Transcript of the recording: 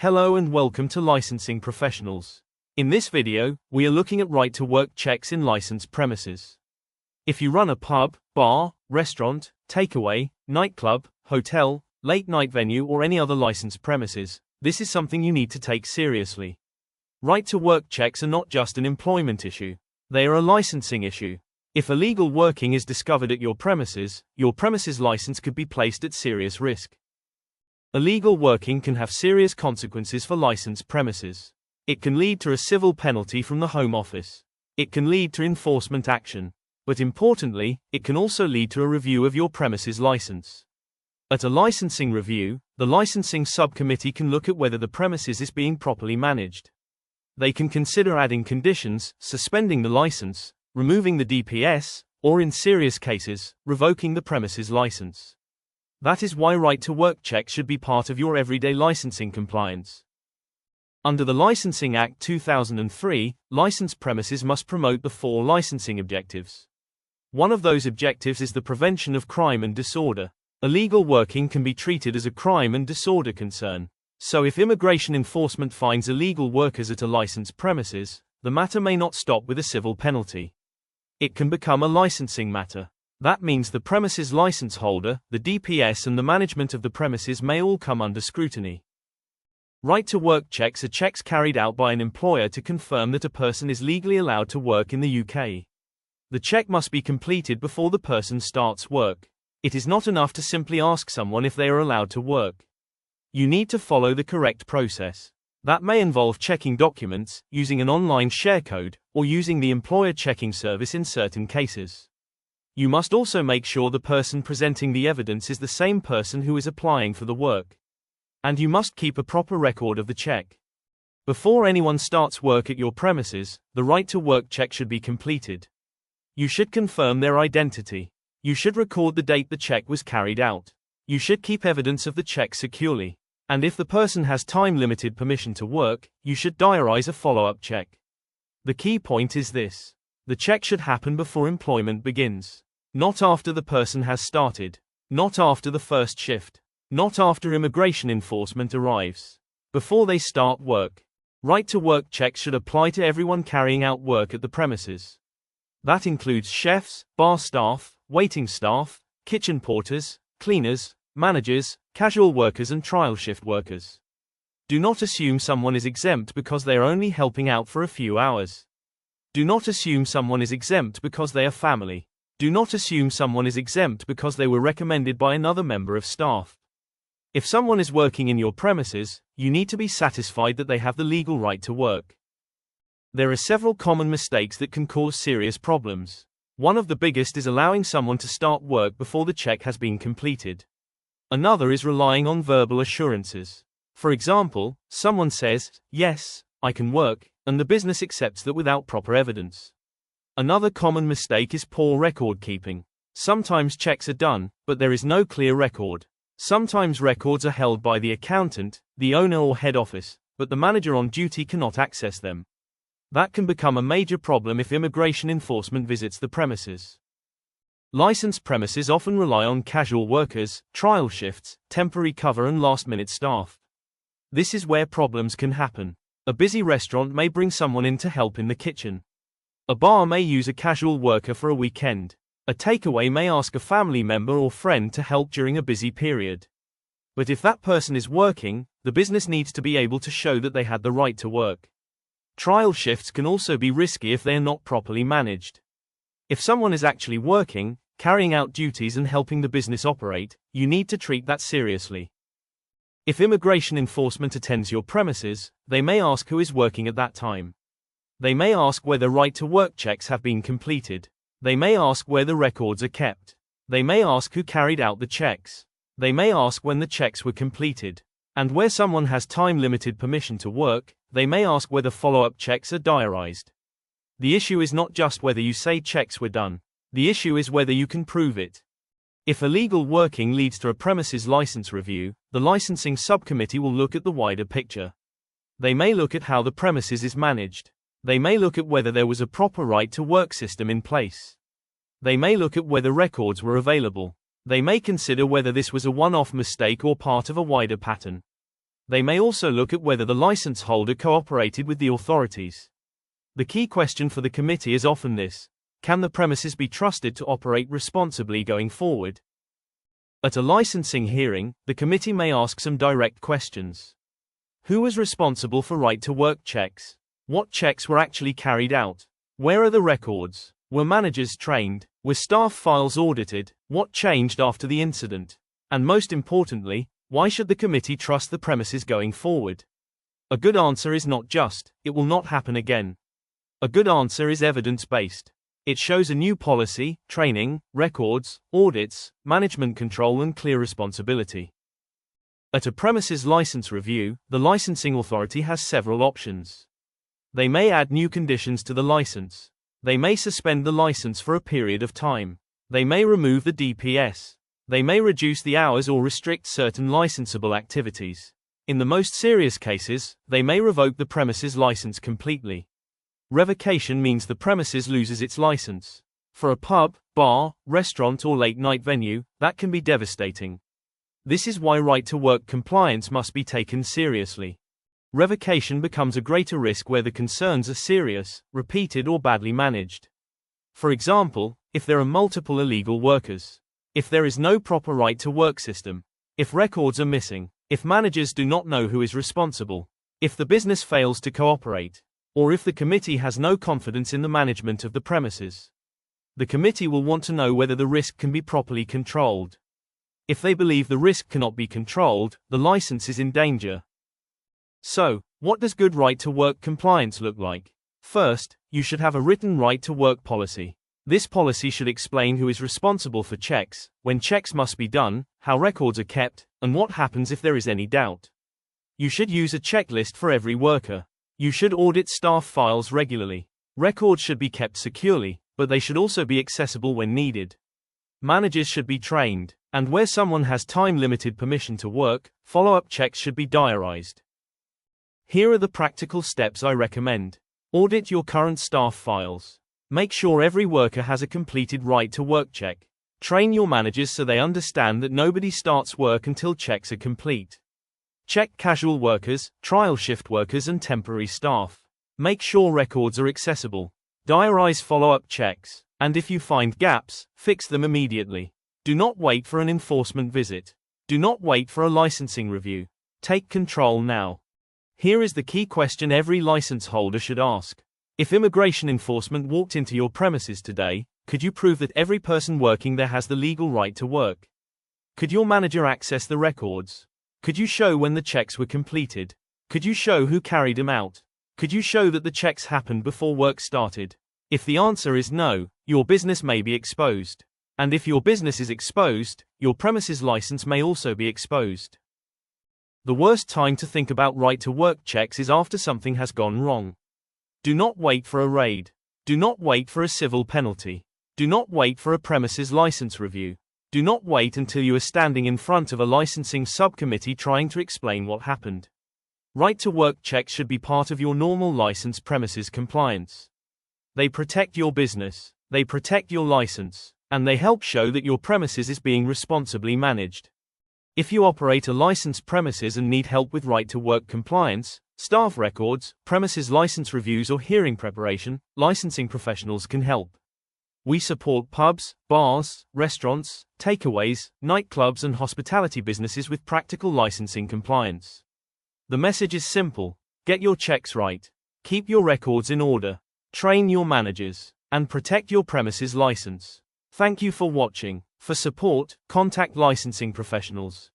Hello and welcome to Licensing Professionals. In this video, we are looking at right-to-work checks in licensed premises. If you run a pub, bar, restaurant, takeaway, nightclub, hotel, late-night venue or any other licensed premises, this is something you need to take seriously. Right-to-work checks are not just an employment issue. They are a licensing issue. If illegal working is discovered at your premises license could be placed at serious risk. Illegal working can have serious consequences for licensed premises. It can lead to a civil penalty from the Home Office. It can lead to enforcement action. But importantly, it can also lead to a review of your premises license. At a licensing review, the licensing subcommittee can look at whether the premises is being properly managed. They can consider adding conditions, suspending the license, removing the DPS, or in serious cases, revoking the premises license. That is why right-to-work checks should be part of your everyday licensing compliance. Under the Licensing Act 2003, licensed premises must promote the 4 licensing objectives. One of those objectives is the prevention of crime and disorder. Illegal working can be treated as a crime and disorder concern. So if immigration enforcement finds illegal workers at a licensed premises, the matter may not stop with a civil penalty. It can become a licensing matter. That means the premises license holder, the DPS and the management of the premises may all come under scrutiny. Right-to-work checks are checks carried out by an employer to confirm that a person is legally allowed to work in the UK. The check must be completed before the person starts work. It is not enough to simply ask someone if they are allowed to work. You need to follow the correct process. That may involve checking documents, using an online share code, or using the employer checking service in certain cases. You must also make sure the person presenting the evidence is the same person who is applying for the work. And you must keep a proper record of the check. Before anyone starts work at your premises, the right-to-work check should be completed. You should confirm their identity. You should record the date the check was carried out. You should keep evidence of the check securely. And if the person has time-limited permission to work, you should diarize a follow-up check. The key point is this. The check should happen before employment begins. Not after the person has started. Not after the first shift. Not after immigration enforcement arrives. Before they start work. Right-to-work checks should apply to everyone carrying out work at the premises. That includes chefs, bar staff, waiting staff, kitchen porters, cleaners, managers, casual workers and trial shift workers. Do not assume someone is exempt because they are only helping out for a few hours. Do not assume someone is exempt because they are family. Do not assume someone is exempt because they were recommended by another member of staff. If someone is working in your premises, you need to be satisfied that they have the legal right to work. There are several common mistakes that can cause serious problems. One of the biggest is allowing someone to start work before the check has been completed. Another is relying on verbal assurances. For example, someone says, "Yes, I can work," and the business accepts that without proper evidence. Another common mistake is poor record keeping. Sometimes checks are done, but there is no clear record. Sometimes records are held by the accountant, the owner or head office, but the manager on duty cannot access them. That can become a major problem if immigration enforcement visits the premises. Licensed premises often rely on casual workers, trial shifts, temporary cover and last-minute staff. This is where problems can happen. A busy restaurant may bring someone in to help in the kitchen. A bar may use a casual worker for a weekend. A takeaway may ask a family member or friend to help during a busy period. But if that person is working, the business needs to be able to show that they had the right to work. Trial shifts can also be risky if they are not properly managed. If someone is actually working, carrying out duties and helping the business operate, you need to treat that seriously. If immigration enforcement attends your premises, they may ask who is working at that time. They may ask whether right-to-work checks have been completed. They may ask where the records are kept. They may ask who carried out the checks. They may ask when the checks were completed. And where someone has time-limited permission to work, they may ask whether follow-up checks are diarized. The issue is not just whether you say checks were done. The issue is whether you can prove it. If illegal working leads to a premises license review, the licensing subcommittee will look at the wider picture. They may look at how the premises is managed. They may look at whether there was a proper right-to-work system in place. They may look at whether records were available. They may consider whether this was a one-off mistake or part of a wider pattern. They may also look at whether the license holder cooperated with the authorities. The key question for the committee is often this: can the premises be trusted to operate responsibly going forward? At a licensing hearing, the committee may ask some direct questions. Who was responsible for right-to-work checks? What checks were actually carried out? Where are the records? Were managers trained? Were staff files audited? What changed after the incident? And most importantly, why should the committee trust the premises going forward? A good answer is not just, "it will not happen again." A good answer is evidence-based. It shows a new policy, training, records, audits, management control and clear responsibility. At a premises license review, the licensing authority has several options. They may add new conditions to the license. They may suspend the license for a period of time. They may remove the DPS. They may reduce the hours or restrict certain licensable activities. In the most serious cases, they may revoke the premises license completely. Revocation means the premises loses its license. For a pub, bar, restaurant or late-night venue, that can be devastating. This is why right-to-work compliance must be taken seriously. Revocation becomes a greater risk where the concerns are serious, repeated or badly managed. For example, if there are multiple illegal workers, if there is no proper right-to-work system, if records are missing, if managers do not know who is responsible, if the business fails to cooperate, or if the committee has no confidence in the management of the premises. The committee will want to know whether the risk can be properly controlled. If they believe the risk cannot be controlled, the license is in danger. So, what does good right-to-work compliance look like? First, you should have a written right-to-work policy. This policy should explain who is responsible for checks, when checks must be done, how records are kept, and what happens if there is any doubt. You should use a checklist for every worker. You should audit staff files regularly. Records should be kept securely, but they should also be accessible when needed. Managers should be trained, and where someone has time-limited permission to work, follow-up checks should be diarized. Here are the practical steps I recommend. Audit your current staff files. Make sure every worker has a completed right-to-work check. Train your managers so they understand that nobody starts work until checks are complete. Check casual workers, trial shift workers and temporary staff. Make sure records are accessible. Diarize follow-up checks, and if you find gaps, fix them immediately. Do not wait for an enforcement visit. Do not wait for a licensing review. Take control now. Here is the key question every license holder should ask. If immigration enforcement walked into your premises today, could you prove that every person working there has the legal right to work? Could your manager access the records? Could you show when the checks were completed? Could you show who carried them out? Could you show that the checks happened before work started? If the answer is no, your business may be exposed. And if your business is exposed, your premises license may also be exposed. The worst time to think about right-to-work checks is after something has gone wrong. Do not wait for a raid. Do not wait for a civil penalty. Do not wait for a premises license review. Do not wait until you are standing in front of a licensing subcommittee trying to explain what happened. Right-to-work checks should be part of your normal license premises compliance. They protect your business, they protect your license, and they help show that your premises is being responsibly managed. If you operate a licensed premises and need help with right-to-work compliance, staff records, premises license reviews or hearing preparation, licensing professionals can help. We support pubs, bars, restaurants, takeaways, nightclubs and hospitality businesses with practical licensing compliance. The message is simple: get your checks right, keep your records in order, train your managers, and protect your premises license. Thank you for watching. For support, contact licensing professionals.